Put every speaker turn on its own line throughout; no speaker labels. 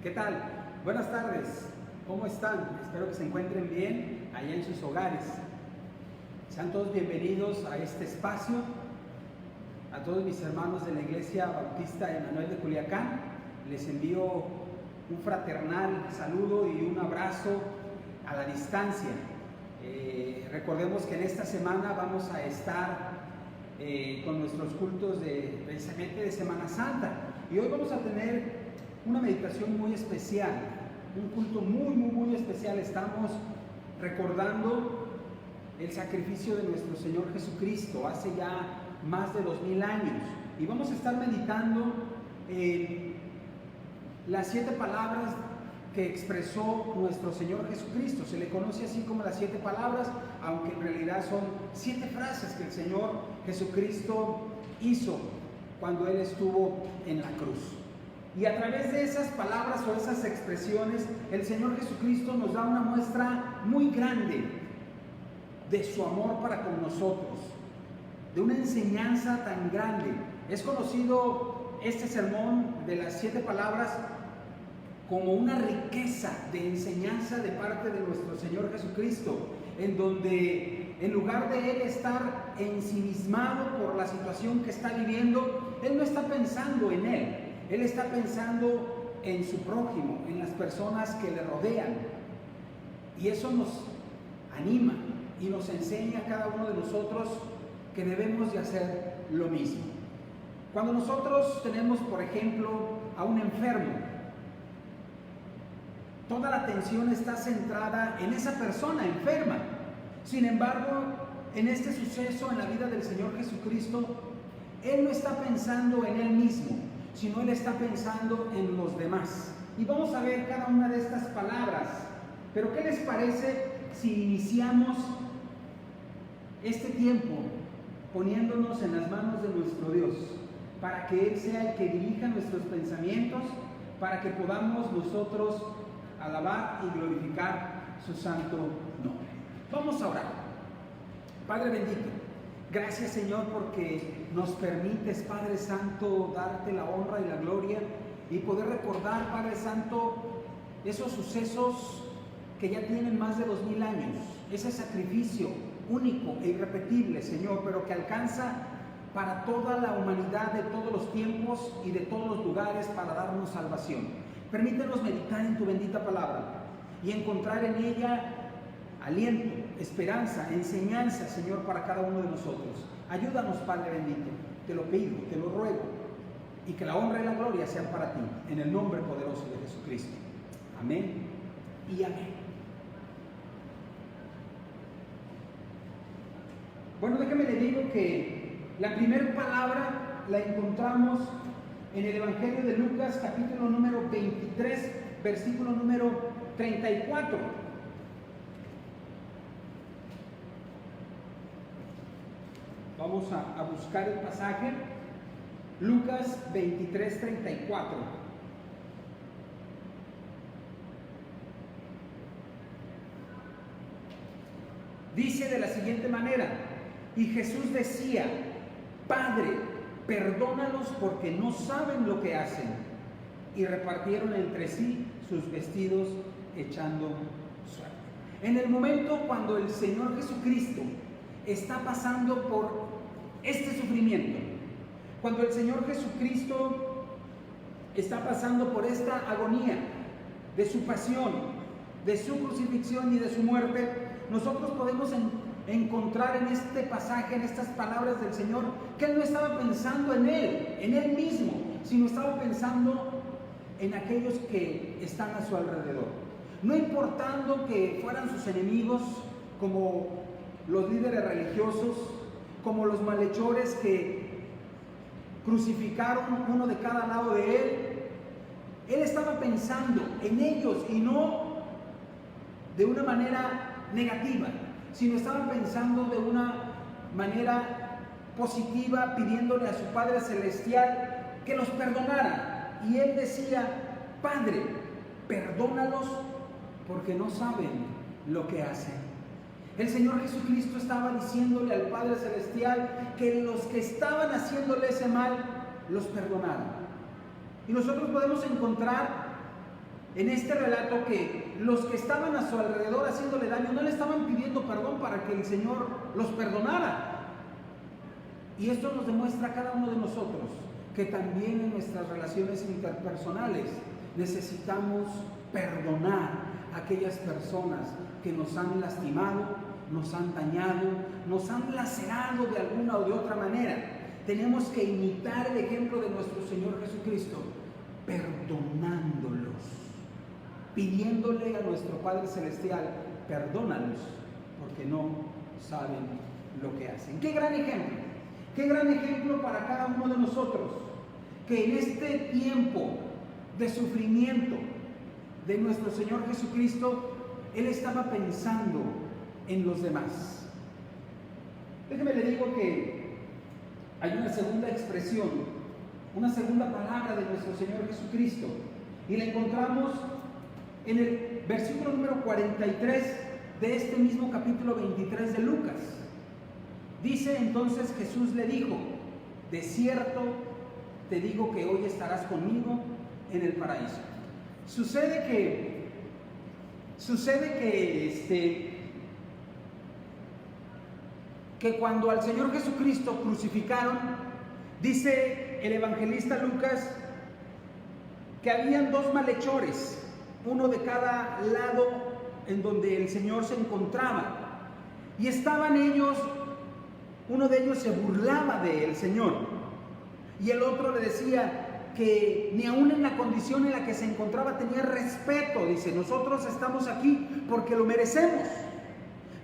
¿Qué tal? Buenas tardes, ¿cómo están? Espero que se encuentren bien allá en sus hogares. Sean todos bienvenidos a este espacio, a todos mis hermanos de la Iglesia Bautista Emanuel de Culiacán. Les envío un fraternal saludo y un abrazo a la distancia. Recordemos que en esta semana vamos a estar con nuestros cultos precisamente de Semana Santa, y hoy vamos a tener una meditación muy especial, un culto muy especial. Estamos recordando el sacrificio de nuestro Señor Jesucristo hace ya más de 2000 años, y vamos a estar meditando las 7 palabras que expresó nuestro Señor Jesucristo. Se le conoce así como las 7 palabras, aunque en realidad son 7 frases que el Señor Jesucristo hizo cuando Él estuvo en la cruz. Y a través de esas palabras o esas expresiones, el Señor Jesucristo nos da una muestra muy grande de su amor para con nosotros, de una enseñanza tan grande. Es conocido este sermón de las 7 palabras como una riqueza de enseñanza de parte de nuestro Señor Jesucristo, en donde en lugar de Él estar ensimismado por la situación que está viviendo, Él no está pensando en Él. Él está pensando en su prójimo, en las personas que le rodean. Y eso nos anima y nos enseña a cada uno de nosotros que debemos de hacer lo mismo. Cuando nosotros tenemos, por ejemplo, a un enfermo, toda la atención está centrada en esa persona enferma. Sin embargo, en este suceso en la vida del Señor Jesucristo, Él no está pensando en Él mismo, sino Él está pensando en los demás. Y vamos a ver cada una de estas palabras. Pero ¿qué les parece si iniciamos este tiempo poniéndonos en las manos de nuestro Dios, para que Él sea el que dirija nuestros pensamientos, para que podamos nosotros alabar y glorificar su santo nombre? Vamos a orar. Padre bendito, gracias, Señor, porque nos permites, Padre Santo, darte la honra y la gloria y poder recordar, Padre Santo, esos sucesos que ya tienen más de 2000 años, ese sacrificio único e irrepetible, Señor, pero que alcanza para toda la humanidad de todos los tiempos y de todos los lugares para darnos salvación. Permítenos meditar en tu bendita palabra y encontrar en ella aliento, esperanza, enseñanza, Señor, para cada uno de nosotros. Ayúdanos, Padre bendito, te lo pido, te lo ruego, y que la honra y la gloria sean para ti, en el nombre poderoso de Jesucristo. Amén y amén. Bueno, déjame le digo que la primera palabra la encontramos en el Evangelio de Lucas, capítulo número 23, versículo número 34. Vamos a buscar el pasaje. Lucas 23, 34. Dice de la siguiente manera: y Jesús decía, Padre, perdónalos porque no saben lo que hacen. Y repartieron entre sí sus vestidos echando suerte. En el momento cuando el Señor Jesucristo está pasando por este sufrimiento, cuando el Señor Jesucristo está pasando por esta agonía de su pasión, de su crucifixión y de su muerte, nosotros podemos encontrar en este pasaje, en estas palabras del Señor, que Él no estaba pensando en Él mismo, sino estaba pensando en aquellos que están a su alrededor. No importando que fueran sus enemigos, como los líderes religiosos, como los malhechores que crucificaron uno de cada lado de Él, Él estaba pensando en ellos, y no de una manera negativa, sino estaba pensando de una manera positiva, pidiéndole a su Padre Celestial que los perdonara. Y Él decía, Padre, perdónalos porque no saben lo que hacen. El Señor Jesucristo estaba diciéndole al Padre Celestial que los que estaban haciéndole ese mal los perdonaran. Y nosotros podemos encontrar en este relato que los que estaban a su alrededor haciéndole daño no le estaban pidiendo perdón para que el Señor los perdonara. Y esto nos demuestra a cada uno de nosotros que también en nuestras relaciones interpersonales necesitamos perdonar a aquellas personas que nos han lastimado, nos han dañado, nos han lacerado de alguna o de otra manera. Tenemos que imitar el ejemplo de nuestro Señor Jesucristo, perdonándolos, pidiéndole a nuestro Padre Celestial, perdónalos, porque no saben lo que hacen. ¡Qué gran ejemplo! ¡Qué gran ejemplo para cada uno de nosotros! Que en este tiempo de sufrimiento de nuestro Señor Jesucristo, Él estaba pensando en los demás. Déjeme le digo que hay una segunda expresión, una segunda palabra de nuestro Señor Jesucristo, y la encontramos en el versículo número 43 de este mismo capítulo 23 de Lucas. Dice entonces Jesús le dijo: de cierto te digo que hoy estarás conmigo en el paraíso. Sucede que cuando al Señor Jesucristo crucificaron, dice el evangelista Lucas que habían dos malhechores, uno de cada lado en donde el Señor se encontraba, y estaban ellos, uno de ellos se burlaba del Señor y el otro le decía que ni aún en la condición en la que se encontraba tenía respeto. Dice: nosotros estamos aquí porque lo merecemos,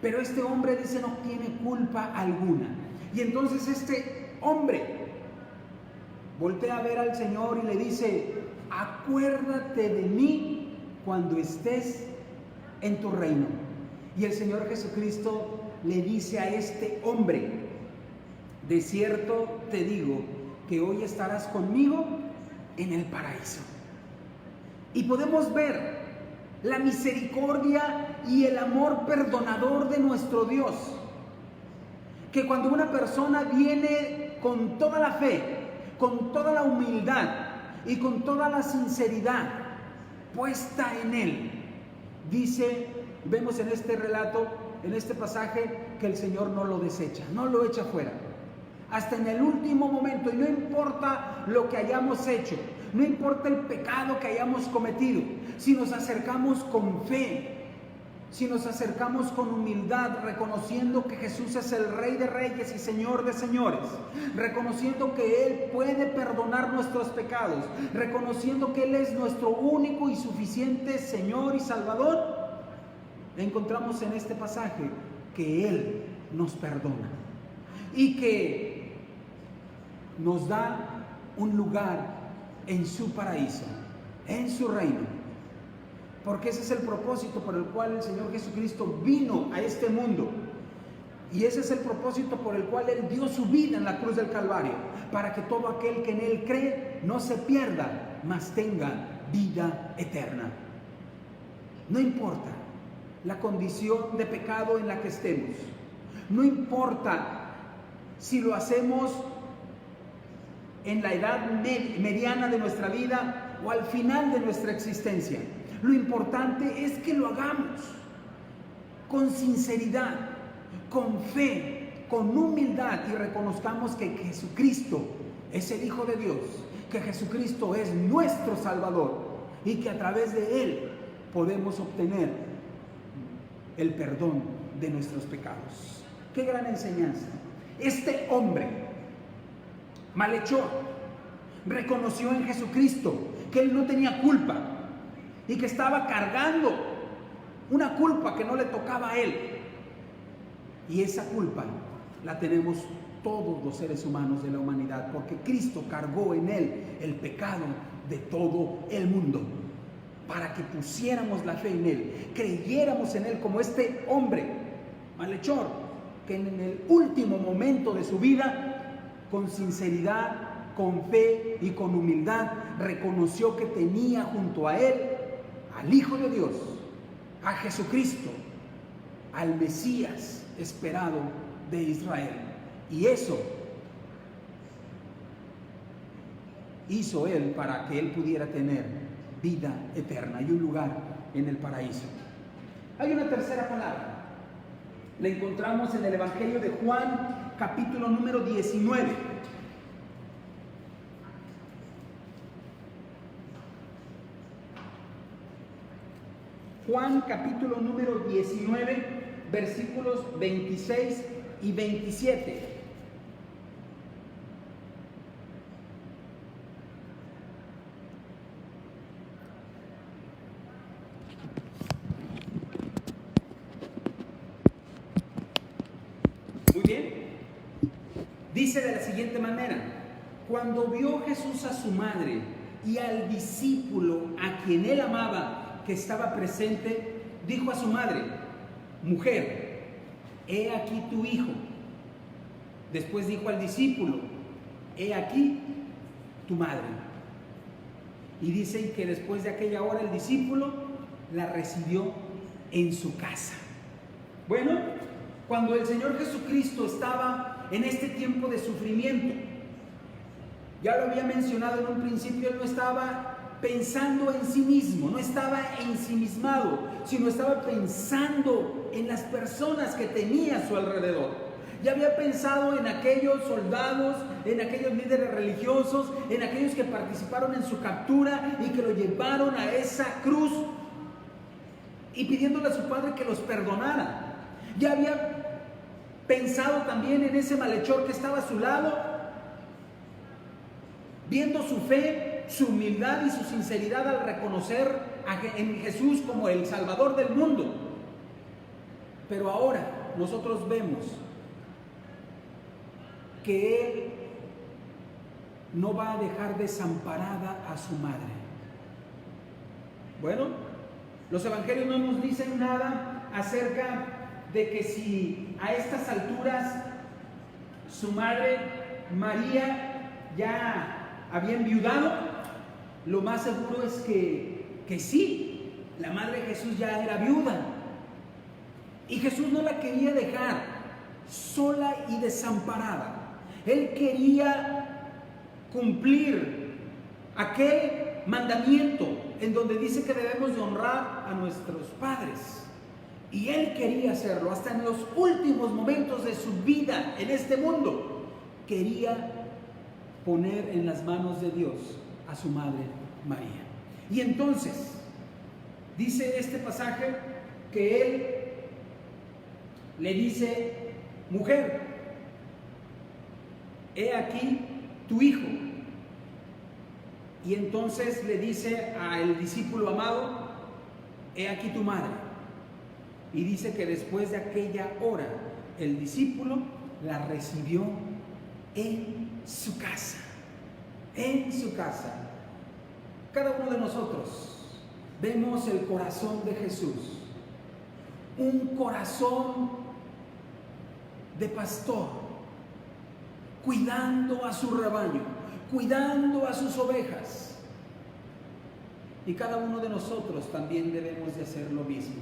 pero este hombre, dice, no tiene culpa alguna. Y entonces este hombre voltea a ver al Señor y le dice: acuérdate de mí cuando estés en tu reino. Y el Señor Jesucristo le dice a este hombre: de cierto te digo que hoy estarás conmigo en el paraíso. Y podemos ver la misericordia y el amor perdonador de nuestro Dios, que cuando una persona viene con toda la fe, con toda la humildad y con toda la sinceridad puesta en Él, dice, vemos en este relato, en este pasaje, que el Señor no lo desecha, no lo echa fuera. Hasta en el último momento, y no importa lo que hayamos hecho, no importa el pecado que hayamos cometido, si nos acercamos con fe, si nos acercamos con humildad, reconociendo que Jesús es el Rey de Reyes y Señor de Señores, reconociendo que Él puede perdonar nuestros pecados, reconociendo que Él es nuestro único y suficiente Señor y Salvador, encontramos en este pasaje que Él nos perdona y que nos da un lugar en su paraíso, en su reino, porque ese es el propósito por el cual el Señor Jesucristo vino a este mundo, y ese es el propósito por el cual Él dio su vida en la cruz del Calvario, para que todo aquel que en Él cree no se pierda, mas tenga vida eterna. No importa la condición de pecado en la que estemos, no importa si lo hacemos en la edad mediana de nuestra vida o al final de nuestra existencia. Lo importante es que lo hagamos con sinceridad, con fe, con humildad, y reconozcamos que Jesucristo es el Hijo de Dios, que Jesucristo es nuestro Salvador y que a través de Él podemos obtener el perdón de nuestros pecados. ¡Qué gran enseñanza! Este hombre malhechor reconoció en Jesucristo que él no tenía culpa y que estaba cargando una culpa que no le tocaba a él, y esa culpa la tenemos todos los seres humanos de la humanidad, porque Cristo cargó en él el pecado de todo el mundo, para que pusiéramos la fe en Él, creyéramos en Él, como este hombre malhechor que en el último momento de su vida, con sinceridad, con fe y con humildad, reconoció que tenía junto a Él al Hijo de Dios, a Jesucristo, al Mesías esperado de Israel. Y eso hizo Él para que Él pudiera tener vida eterna y un lugar en el paraíso. Hay una tercera palabra. La encontramos en el Evangelio de Juan, capítulo número 19. Juan, capítulo número 19, versículos 26 y 27. Muy bien. Dice de la siguiente manera: cuando vio Jesús a su madre y al discípulo a quien él amaba que estaba presente, dijo a su madre: mujer, he aquí tu hijo. Después dijo al discípulo: he aquí tu madre. Y dicen que después de aquella hora el discípulo la recibió en su casa. Bueno, cuando el Señor Jesucristo estaba en este tiempo de sufrimiento, ya lo había mencionado en un principio, Él no estaba pensando en sí mismo, no estaba ensimismado, sino estaba pensando en las personas que tenía a su alrededor. Ya había pensado en aquellos soldados, en aquellos líderes religiosos, en aquellos que participaron en su captura y que lo llevaron a esa cruz, y pidiéndole a su padre que los perdonara. Ya había pensado también en ese malhechor que estaba a su lado, viendo su fe, su humildad y su sinceridad al reconocer en Jesús como el Salvador del mundo. Pero ahora nosotros vemos que Él no va a dejar desamparada a su madre. Bueno, los evangelios no nos dicen nada acerca de que si a estas alturas su madre María ya había enviudado. Lo más seguro es que sí, la madre de Jesús ya era viuda. Y Jesús no la quería dejar sola y desamparada. Él quería cumplir aquel mandamiento en donde dice que debemos de honrar a nuestros padres. Y Él quería hacerlo hasta en los últimos momentos de su vida en este mundo. Quería poner en las manos de Dios a su madre María. Y entonces dice este pasaje que Él le dice: mujer, he aquí tu hijo. Y entonces le dice al discípulo amado: he aquí tu madre. Y dice que después de aquella hora el discípulo la recibió en su casa. En su casa. Cada uno de nosotros vemos el corazón de Jesús. Un corazón de pastor, cuidando a su rebaño, cuidando a sus ovejas. Y cada uno de nosotros también debemos de hacer lo mismo.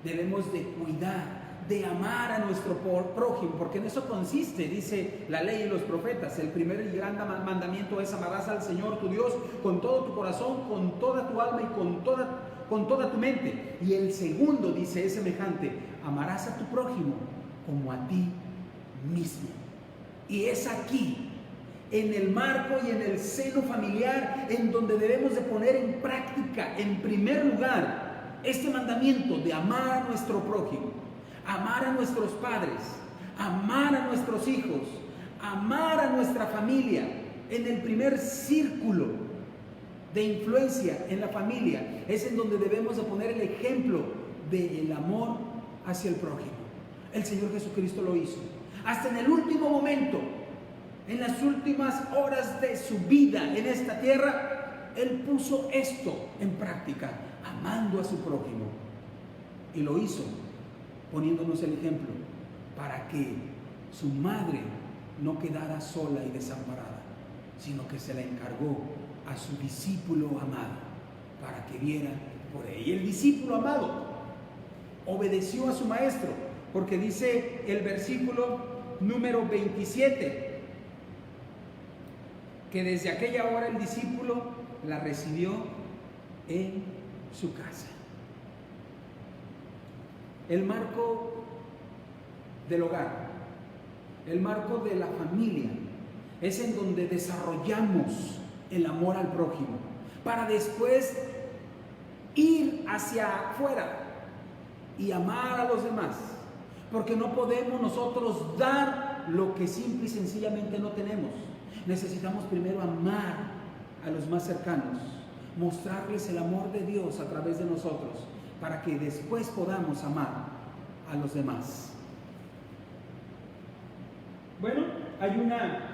Debemos de cuidar, de amar a nuestro prójimo, porque en eso consiste, dice la ley y los profetas. El primer y gran mandamiento es: amarás al Señor tu Dios con todo tu corazón, con toda tu alma y con toda tu mente. Y el segundo, dice, es semejante: amarás a tu prójimo como a ti mismo. Y es aquí, en el marco y en el seno familiar, en donde debemos de poner en práctica, en primer lugar, este mandamiento de amar a nuestro prójimo, amar a nuestros padres, amar a nuestros hijos, amar a nuestra familia. En el primer círculo de influencia en la familia es en donde debemos de poner el ejemplo del amor hacia el prójimo. El Señor Jesucristo lo hizo. Hasta en el último momento, en las últimas horas de su vida en esta tierra, Él puso esto en práctica, amando a su prójimo. Y lo hizo poniéndonos el ejemplo para que su madre no quedara sola y desamparada, sino que se la encargó a su discípulo amado para que viera por ella. Y el discípulo amado obedeció a su maestro, porque dice el versículo número 27 que desde aquella hora el discípulo la recibió en su casa. El marco del hogar, el marco de la familia, es en donde desarrollamos el amor al prójimo, para después ir hacia afuera y amar a los demás, porque no podemos nosotros dar lo que simple y sencillamente no tenemos. Necesitamos primero amar a los más cercanos, mostrarles el amor de Dios a través de nosotros, para que después podamos amar a los demás. Bueno, hay una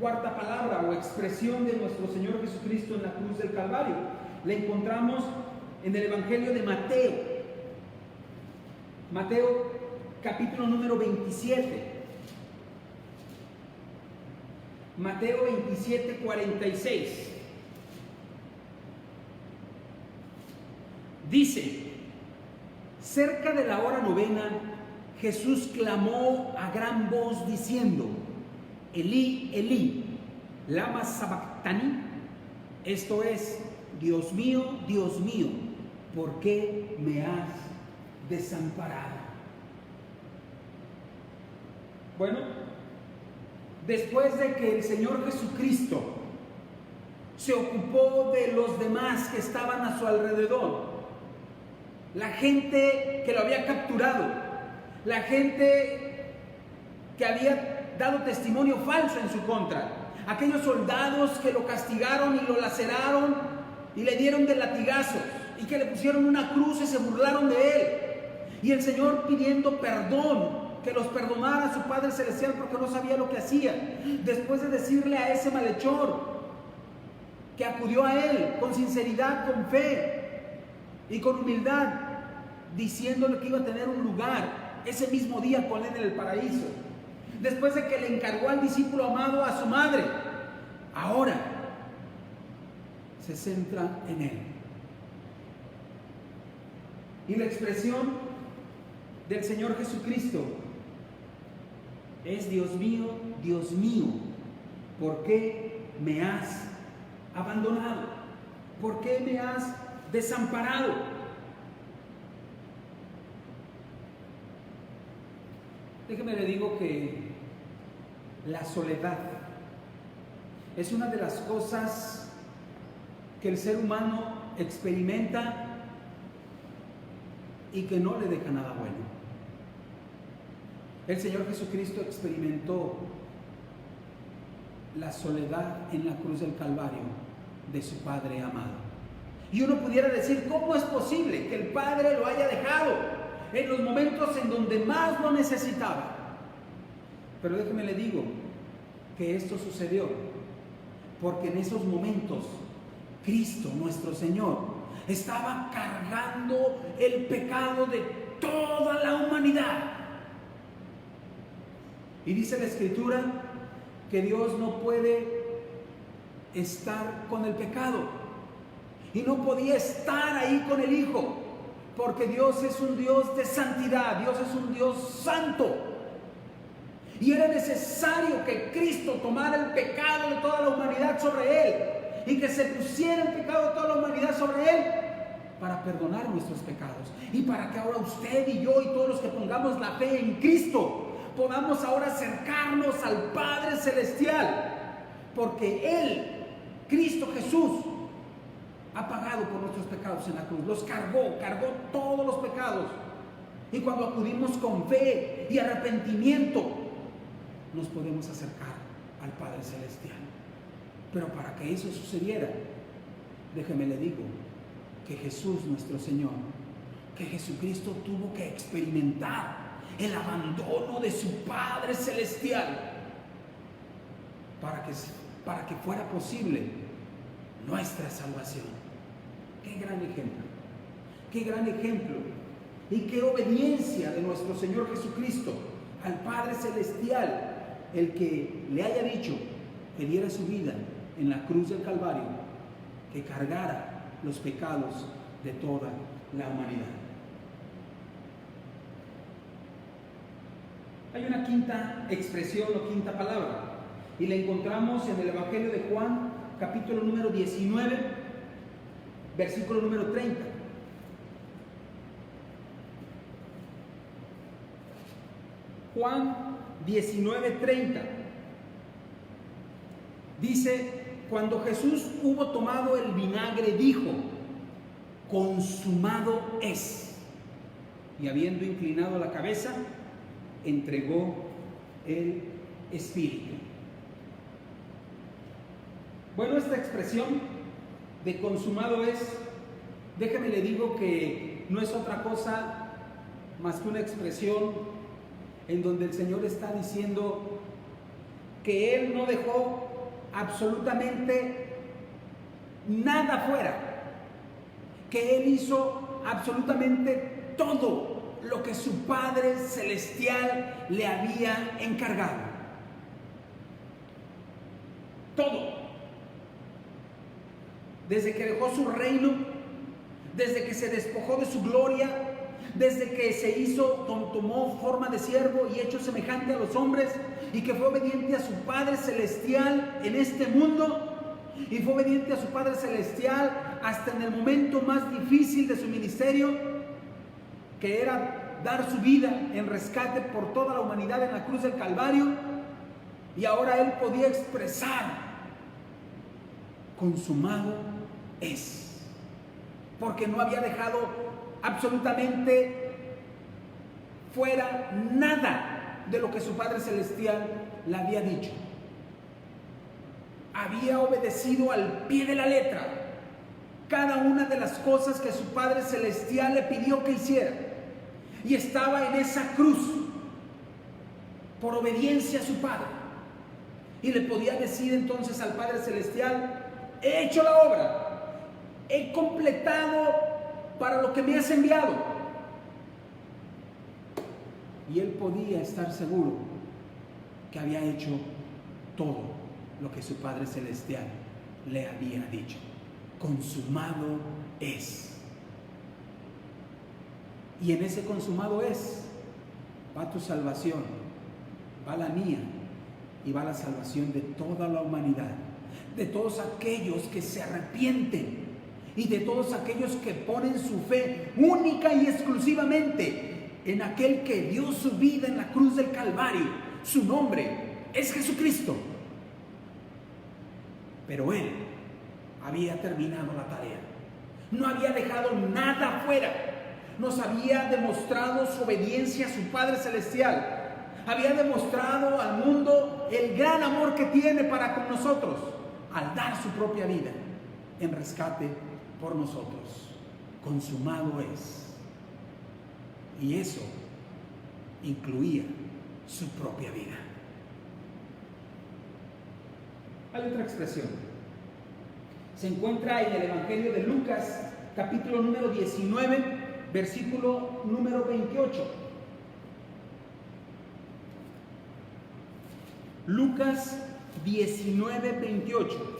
cuarta palabra o expresión de nuestro Señor Jesucristo en la cruz del Calvario. La encontramos en el Evangelio de Mateo. Mateo capítulo número 27. Mateo 27, 46. Dice: cerca de la hora novena, Jesús clamó a gran voz diciendo: Elí, Elí, lama sabactani. Esto es: Dios mío, ¿por qué me has desamparado? Bueno, después de que el Señor Jesucristo se ocupó de los demás que estaban a su alrededor, la gente que lo había capturado, la gente que había dado testimonio falso en su contra, aquellos soldados que lo castigaron y lo laceraron y le dieron de latigazos y que le pusieron una cruz y se burlaron de él, y el Señor pidiendo perdón, que los perdonara a su Padre Celestial porque no sabía lo que hacía, después de decirle a ese malhechor que acudió a él con sinceridad, con fe y con humildad, diciéndole que iba a tener un lugar ese mismo día con él en el paraíso, después de que le encargó al discípulo amado a su madre, ahora se centra en él. Y la expresión del Señor Jesucristo es: Dios mío, ¿por qué me has abandonado? ¿Por qué me has desamparado? Déjeme le digo que la soledad es una de las cosas que el ser humano experimenta y que no le deja nada bueno. El Señor Jesucristo experimentó la soledad en la cruz del Calvario de su Padre amado. Y uno pudiera decir: ¿cómo es posible que el Padre lo haya dejado en los momentos en donde más lo necesitaba? Pero déjeme le digo que esto sucedió porque en esos momentos Cristo, nuestro Señor, estaba cargando el pecado de toda la humanidad. Y dice la Escritura que Dios no puede estar con el pecado, y no podía estar ahí con el Hijo, porque Dios es un Dios de santidad, Dios es un Dios santo, y era necesario que Cristo tomara el pecado de toda la humanidad sobre Él, y que se pusiera el pecado de toda la humanidad sobre Él, para perdonar nuestros pecados, y para que ahora usted y yo y todos los que pongamos la fe en Cristo podamos ahora acercarnos al Padre Celestial, porque Él, Cristo Jesús, ha pagado por nuestros pecados en la cruz, los cargó todos los pecados, y cuando acudimos con fe y arrepentimiento, nos podemos acercar al Padre Celestial. Pero para que eso sucediera, déjeme le digo que Jesús, nuestro Señor, que Jesucristo tuvo que experimentar el abandono de su Padre Celestial para que fuera posible nuestra salvación. Qué gran ejemplo y qué obediencia de nuestro Señor Jesucristo al Padre Celestial, el que le haya dicho que diera su vida en la cruz del Calvario, que cargara los pecados de toda la humanidad. Hay una quinta expresión o quinta palabra, y la encontramos en el Evangelio de Juan, capítulo número 19, versículo número 30. Juan 19:30 dice: cuando Jesús hubo tomado el vinagre, dijo: consumado es. Y habiendo inclinado la cabeza, entregó el Espíritu. Bueno, esta expresión de consumado es, déjeme le digo que no es otra cosa más que una expresión en donde el Señor está diciendo que Él no dejó absolutamente nada fuera, que Él hizo absolutamente todo lo que su Padre Celestial le había encargado. Todo. Desde que dejó su reino, desde que se despojó de su gloria, desde que se hizo, tomó forma de siervo y hecho semejante a los hombres, y que fue obediente a su Padre Celestial en este mundo, y fue obediente a su Padre Celestial hasta en el momento más difícil de su ministerio, que era dar su vida en rescate por toda la humanidad en la cruz del Calvario. Y ahora Él podía expresar: consumado es, porque no había dejado absolutamente fuera nada de lo que su Padre Celestial le había dicho. Había obedecido al pie de la letra cada una de las cosas que su Padre Celestial le pidió que hiciera, y estaba en esa cruz por obediencia a su Padre, y le podía decir entonces al Padre Celestial: he hecho la obra, he completado para lo que me has enviado. Y él podía estar seguro que había hecho todo lo que su Padre Celestial le había dicho. Consumado es. Y en ese consumado es va tu salvación, va la mía, y va la salvación de toda la humanidad, de todos aquellos que se arrepienten y de todos aquellos que ponen su fe única y exclusivamente en aquel que dio su vida en la cruz del Calvario. Su nombre es Jesucristo. Pero Él había terminado la tarea, no había dejado nada fuera, nos había demostrado su obediencia a su Padre Celestial, había demostrado al mundo el gran amor que tiene para con nosotros al dar su propia vida en rescate por nosotros. Consumado es. Y eso incluía su propia vida. Hay otra expresión. Se encuentra en el Evangelio de Lucas, capítulo número 19, versículo número 28. Lucas 19, 28.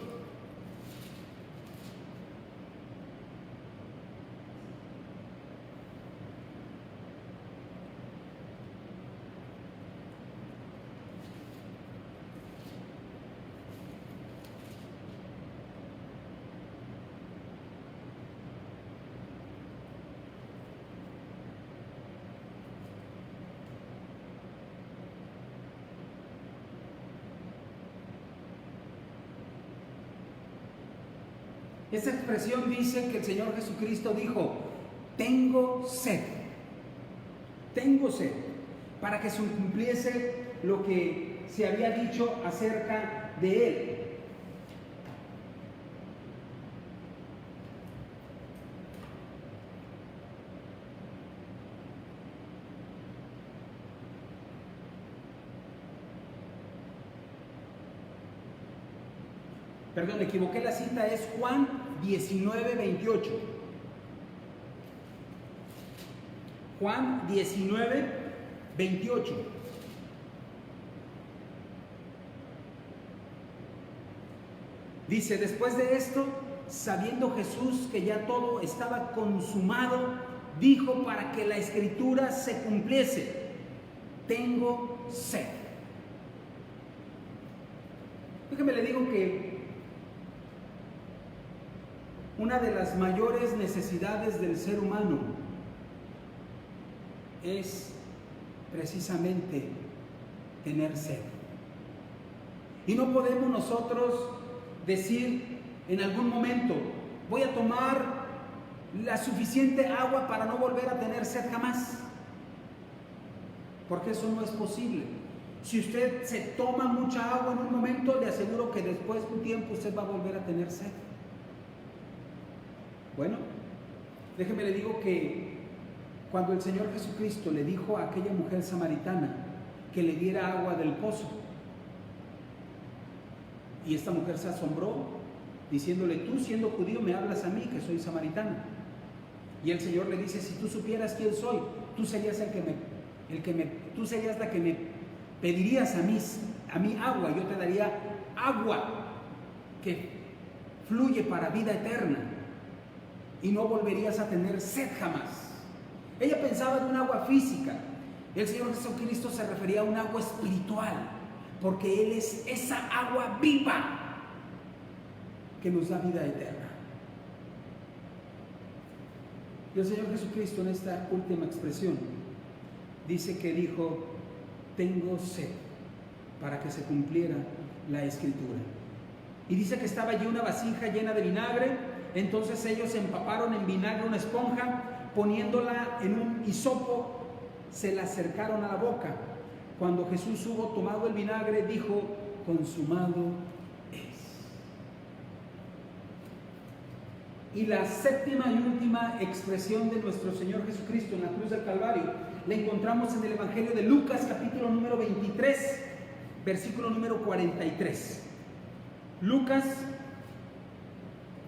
Esa expresión dice que el Señor Jesucristo dijo: tengo sed, para que se cumpliese lo que se había dicho acerca de Él. Perdón, me equivoqué, la cita es Juan 19, 28. Juan 19, 28. Dice: después de esto, sabiendo Jesús que ya todo estaba consumado, dijo para que la escritura se cumpliese: tengo sed. Déjeme le digo que una de las mayores necesidades del ser humano es precisamente tener sed. Y no podemos nosotros decir en algún momento, voy a tomar la suficiente agua para no volver a tener sed jamás, porque eso no es posible. Si usted se toma mucha agua en un momento, le aseguro que después de un tiempo usted va a volver a tener sed. Bueno, déjeme le digo que cuando el Señor Jesucristo le dijo a aquella mujer samaritana que le diera agua del pozo, y esta mujer se asombró, diciéndole, tú siendo judío me hablas a mí que soy samaritana. Y el Señor le dice, si tú supieras quién soy, tú serías tú serías la que me pedirías a mí agua, yo te daría agua que fluye para vida eterna y no volverías a tener sed jamás. Ella pensaba en un agua física. El Señor Jesucristo se refería a un agua espiritual, porque Él es esa agua viva que nos da vida eterna. Y el Señor Jesucristo en esta última expresión dice que dijo, tengo sed, para que se cumpliera la Escritura. Y dice que estaba allí una vasija llena de vinagre. Entonces ellos empaparon en vinagre una esponja, poniéndola en un hisopo, se la acercaron a la boca. Cuando Jesús hubo tomado el vinagre, dijo, consumado es. Y la séptima y última expresión de nuestro Señor Jesucristo en la cruz del Calvario la encontramos en el Evangelio de Lucas, capítulo número 23, versículo número 43. Lucas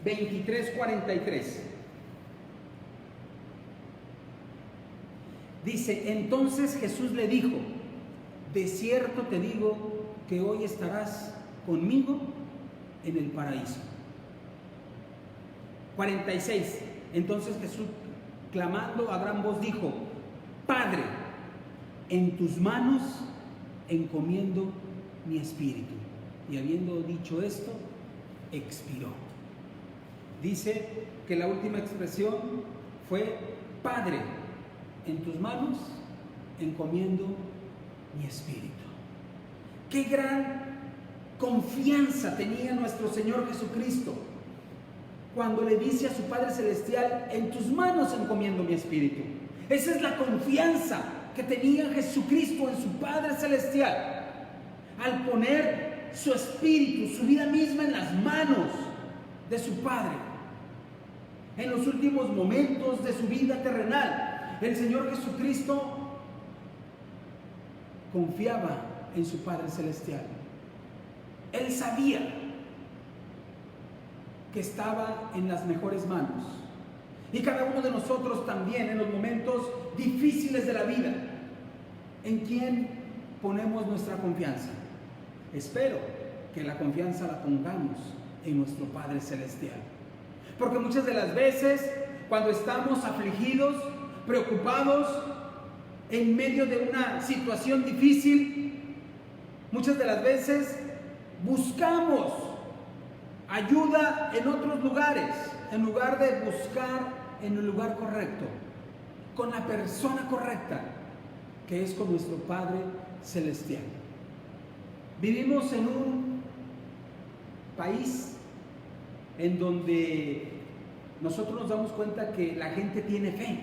23, 43. Dice, entonces Jesús le dijo, de cierto te digo que hoy estarás conmigo en el paraíso. 46. Entonces Jesús, clamando a gran voz, dijo, Padre, en tus manos encomiendo mi espíritu. Y habiendo dicho esto, expiró. Dice que la última expresión fue, Padre, en tus manos encomiendo mi espíritu. Qué gran confianza tenía nuestro Señor Jesucristo cuando le dice a su Padre Celestial, en tus manos encomiendo mi espíritu. Esa es la confianza que tenía Jesucristo en su Padre Celestial, al poner su espíritu, su vida misma en las manos de su Padre. En los últimos momentos de su vida terrenal, el Señor Jesucristo confiaba en su Padre Celestial. Él sabía que estaba en las mejores manos. Y cada uno de nosotros también, en los momentos difíciles de la vida, ¿en quién ponemos nuestra confianza? Espero que la confianza la pongamos en nuestro Padre Celestial. Porque muchas de las veces, cuando estamos afligidos, preocupados, en medio de una situación difícil, muchas de las veces buscamos ayuda en otros lugares, en lugar de buscar en el lugar correcto, con la persona correcta, que es con nuestro Padre Celestial. Vivimos en un país en donde nosotros nos damos cuenta que la gente tiene fe.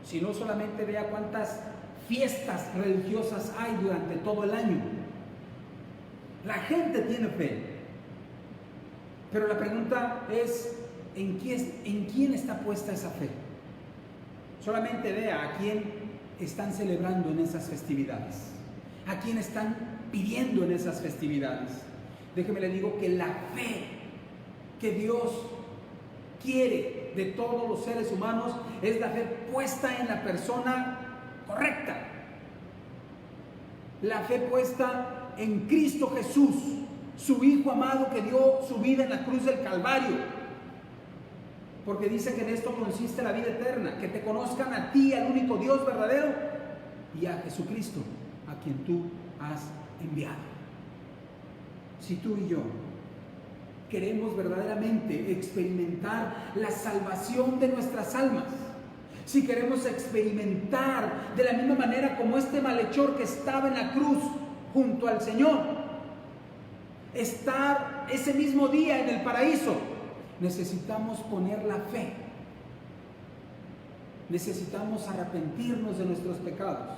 Si no, solamente vea cuántas fiestas religiosas hay durante todo el año. La gente tiene fe. Pero la pregunta es, ¿en quién está puesta esa fe? Solamente vea a quién están celebrando en esas festividades, a quién están pidiendo en esas festividades. Déjeme le digo que la fe que Dios quiere de todos los seres humanos es la fe puesta en la persona correcta, la fe puesta en Cristo Jesús, su Hijo amado que dio su vida en la cruz del Calvario, porque dice que en esto consiste la vida eterna, que te conozcan a ti, al único Dios verdadero, y a Jesucristo, a quien tú has enviado. Si tú y yo queremos verdaderamente experimentar la salvación de nuestras almas, si queremos experimentar de la misma manera como este malhechor que estaba en la cruz junto al Señor, estar ese mismo día en el paraíso, necesitamos poner la fe. Necesitamos arrepentirnos de nuestros pecados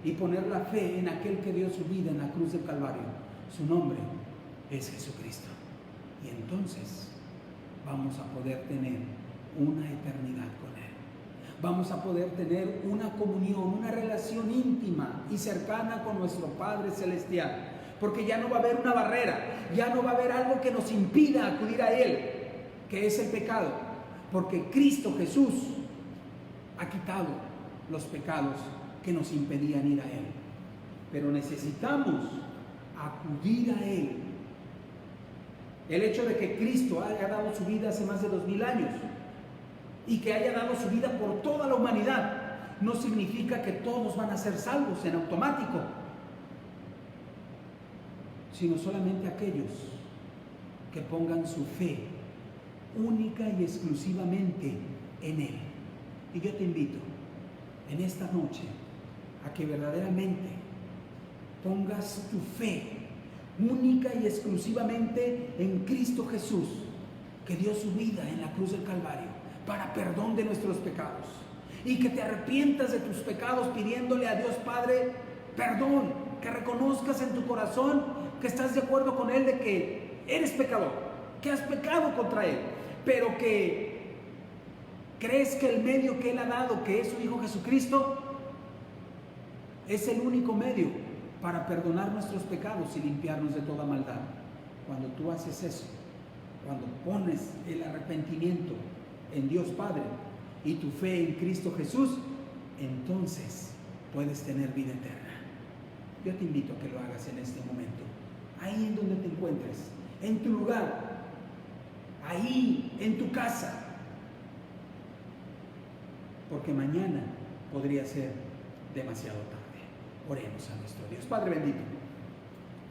y poner la fe en aquel que dio su vida en la cruz del Calvario. Su nombre es Jesucristo. Y entonces vamos a poder tener una eternidad con Él. Vamos a poder tener una comunión, una relación íntima y cercana con nuestro Padre Celestial. Porque ya no va a haber una barrera, ya no va a haber algo que nos impida acudir a Él, que es el pecado. Porque Cristo Jesús ha quitado los pecados que nos impedían ir a Él. Pero necesitamos acudir a Él. El hecho de que Cristo haya dado su vida hace más de 2000 años y que haya dado su vida por toda la humanidad no significa que todos van a ser salvos en automático, sino solamente aquellos que pongan su fe única y exclusivamente en Él. Y yo te invito en esta noche a que verdaderamente pongas tu fe única y exclusivamente en Cristo Jesús, que dio su vida en la cruz del Calvario para perdón de nuestros pecados, y que te arrepientas de tus pecados pidiéndole a Dios Padre perdón, que reconozcas en tu corazón que estás de acuerdo con Él de que eres pecador, que has pecado contra Él, pero que crees que el medio que Él ha dado, que es su Hijo Jesucristo, es el único medio para perdonar nuestros pecados y limpiarnos de toda maldad. Cuando tú haces eso, cuando pones el arrepentimiento en Dios Padre y tu fe en Cristo Jesús, entonces puedes tener vida eterna. Yo te invito a que lo hagas en este momento, ahí en donde te encuentres, en tu lugar, ahí en tu casa, porque mañana podría ser demasiado tarde. Oremos a nuestro Dios. Padre bendito,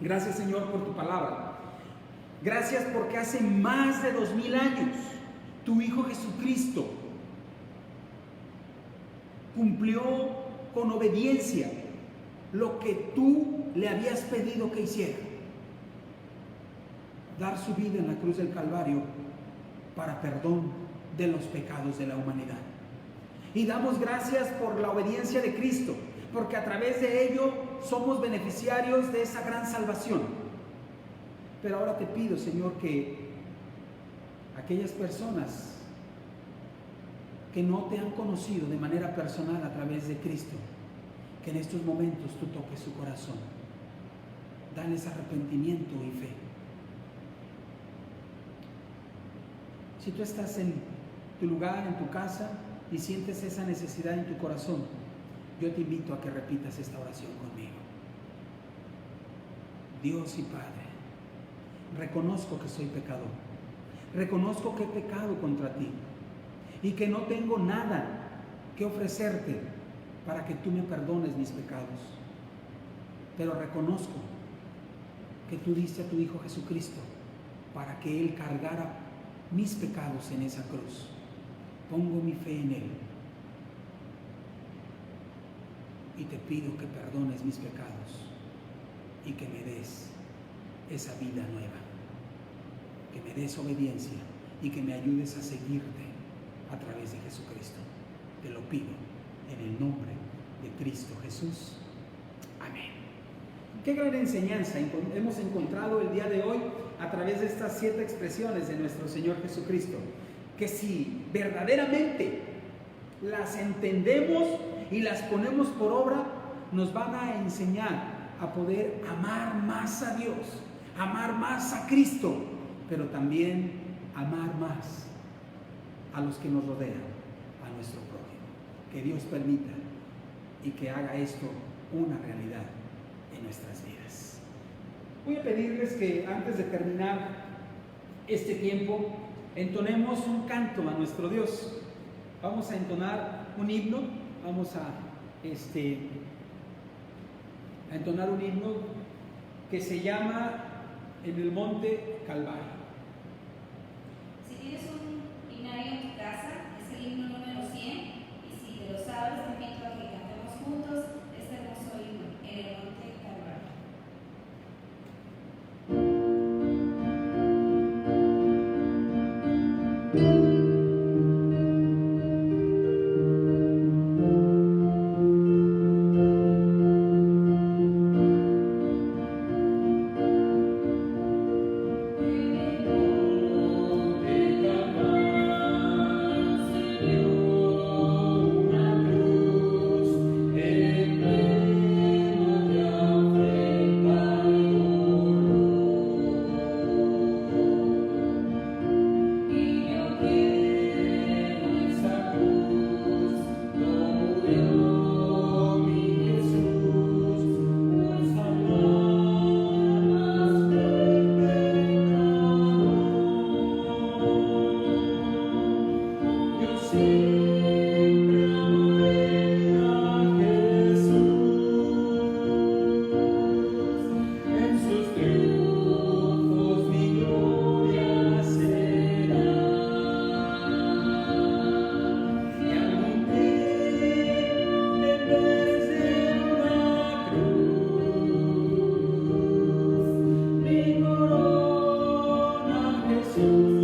gracias Señor por tu palabra. Gracias porque hace más de 2000 años tu Hijo Jesucristo cumplió con obediencia lo que tú le habías pedido que hiciera: dar su vida en la cruz del Calvario para perdón de los pecados de la humanidad. Y damos gracias por la obediencia de Cristo, porque a través de ello somos beneficiarios de esa gran salvación. Pero ahora te pido, Señor, que aquellas personas que no te han conocido de manera personal a través de Cristo, que en estos momentos tú toques su corazón, dales arrepentimiento y fe. Si tú estás en tu lugar, en tu casa, y sientes esa necesidad en tu corazón, yo te invito a que repitas esta oración conmigo. Dios y Padre, reconozco que soy pecador, reconozco que he pecado contra ti y que no tengo nada que ofrecerte para que tú me perdones mis pecados, pero reconozco que tú diste a tu Hijo Jesucristo para que Él cargara mis pecados en esa cruz. Pongo mi fe en Él y te pido que perdones mis pecados y que me des esa vida nueva, que me des obediencia y que me ayudes a seguirte a través de Jesucristo. Te lo pido en el nombre de Cristo Jesús. Amén. Qué gran enseñanza hemos encontrado el día de hoy a través de estas 7 expresiones de nuestro Señor Jesucristo, que si verdaderamente las entendemos y las ponemos por obra, nos van a enseñar a poder amar más a Dios, amar más a Cristo, pero también amar más a los que nos rodean, a nuestro prójimo. Que Dios permita y que haga esto una realidad en nuestras vidas. Voy a pedirles que antes de terminar este tiempo entonemos un canto a nuestro Dios. Vamos a entonar un himno, vamos a entonar un himno que se llama En el Monte Calvario.
tienes un himnario en tu casa, es el himno número 100, y si te lo sabes, te invito a que cantemos juntos este hermoso himno, en el Monte Calvario.
Jesús.